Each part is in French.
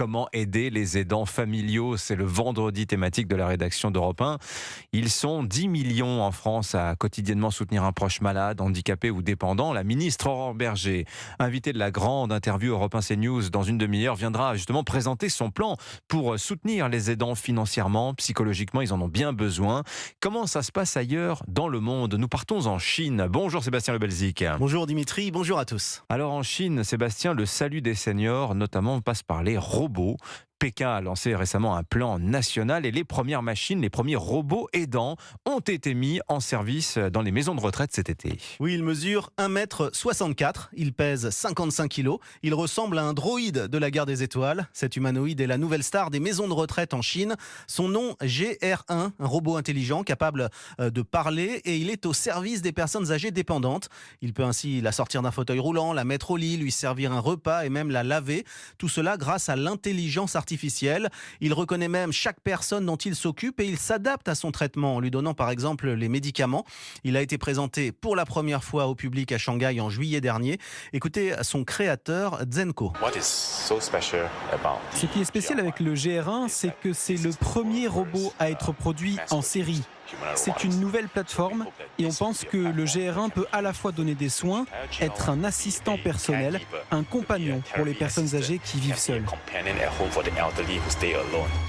Comment aider les aidants familiaux? C'est le vendredi thématique de la rédaction d'Europe 1. Ils sont 10 millions en France à quotidiennement soutenir un proche malade, handicapé ou dépendant. La ministre Aurore Bergé, invitée de la grande interview Europe 1 CNews dans une demi-heure, viendra justement présenter son plan pour soutenir les aidants financièrement, psychologiquement. Ils en ont bien besoin. Comment ça se passe ailleurs dans le monde? Nous partons en Chine. Bonjour Sébastien Lebelzik. Bonjour Dimitri, bonjour à tous. Alors en Chine, Sébastien, le salut des seniors, notamment, passe par les robots. Pékin a lancé récemment un plan national et les premières machines, les premiers robots aidants ont été mis en service dans les maisons de retraite cet été. Oui, il mesure 1,64 m, il pèse 55 kg, il ressemble à un droïde de la guerre des étoiles. Cet humanoïde est la nouvelle star des maisons de retraite en Chine. Son nom, GR1, un robot intelligent capable de parler et il est au service des personnes âgées dépendantes. Il peut ainsi la sortir d'un fauteuil roulant, la mettre au lit, lui servir un repas et même la laver. Tout cela grâce à l'intelligence artificielle. Il reconnaît même chaque personne dont il s'occupe et il s'adapte à son traitement en lui donnant par exemple les médicaments. Il a été présenté pour la première fois au public à Shanghai en juillet dernier. Écoutez son créateur Zenko. Ce qui est spécial avec le GR1, c'est que c'est le premier robot à être produit en série. C'est une nouvelle plateforme et on pense que le GR1 peut à la fois donner des soins, être un assistant personnel, un compagnon pour les personnes âgées qui vivent seules.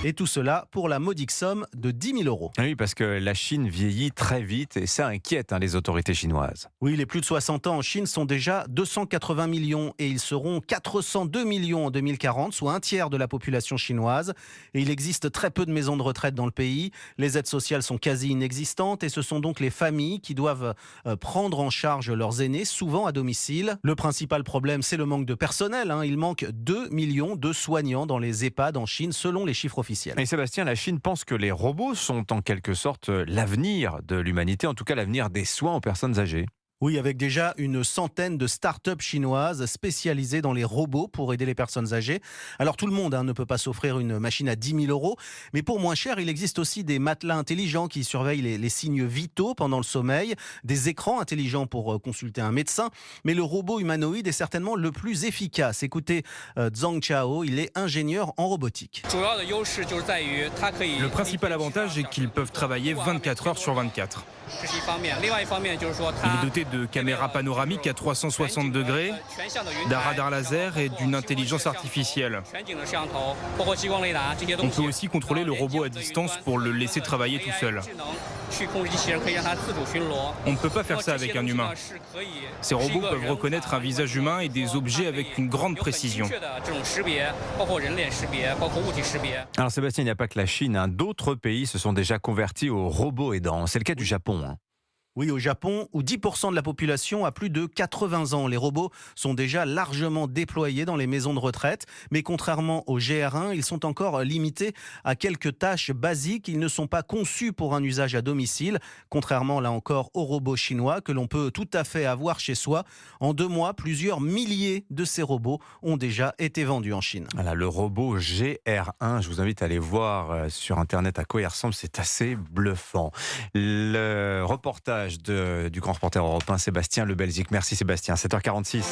Et tout cela pour la modique somme de 10 000 €. Oui, parce que la Chine vieillit très vite et ça inquiète les autorités chinoises. Oui, les plus de 60 ans en Chine sont déjà 280 millions et ils seront 402 millions en 2040, soit un tiers de la population chinoise. Et il existe très peu de maisons de retraite dans le pays. Les aides sociales sont quasi inexistantes et ce sont donc les familles qui doivent prendre en charge leurs aînés, souvent à domicile. Le principal problème, c'est le manque de personnel. Il manque 2 millions de soignants dans les EHPAD en Chine, selon les chiffres officiels. Et Sébastien, la Chine pense que les robots sont en quelque sorte l'avenir de l'humanité, en tout cas l'avenir des soins aux personnes âgées. Oui, avec déjà une centaine de start-up chinoises spécialisées dans les robots pour aider les personnes âgées. Alors tout le monde ne peut pas s'offrir une machine à 10 000 €, mais pour moins cher, il existe aussi des matelas intelligents qui surveillent les signes vitaux pendant le sommeil, des écrans intelligents pour consulter un médecin, mais le robot humanoïde est certainement le plus efficace. Écoutez Zhang Chao, il est ingénieur en robotique. Le principal avantage est qu'ils peuvent travailler 24 heures sur 24. Il est doté de caméras panoramiques à 360 degrés, d'un radar laser et d'une intelligence artificielle. On peut aussi contrôler le robot à distance pour le laisser travailler tout seul. On ne peut pas faire ça avec un humain. Ces robots peuvent reconnaître un visage humain et des objets avec une grande précision. Alors Sébastien, il n'y a pas que la Chine, d'autres pays se sont déjà convertis aux robots aidants. C'est le cas du Japon. Oui, au Japon, où 10% de la population a plus de 80 ans. Les robots sont déjà largement déployés dans les maisons de retraite. Mais contrairement au GR1, ils sont encore limités à quelques tâches basiques. Ils ne sont pas conçus pour un usage à domicile. Contrairement, là encore, aux robots chinois que l'on peut tout à fait avoir chez soi. En 2 mois, plusieurs milliers de ces robots ont déjà été vendus en Chine. Voilà, le robot GR1, je vous invite à aller voir sur Internet à quoi il ressemble. C'est assez bluffant. Le reportage du grand reporter européen Sébastien Lebelzik. Merci Sébastien, 7h46.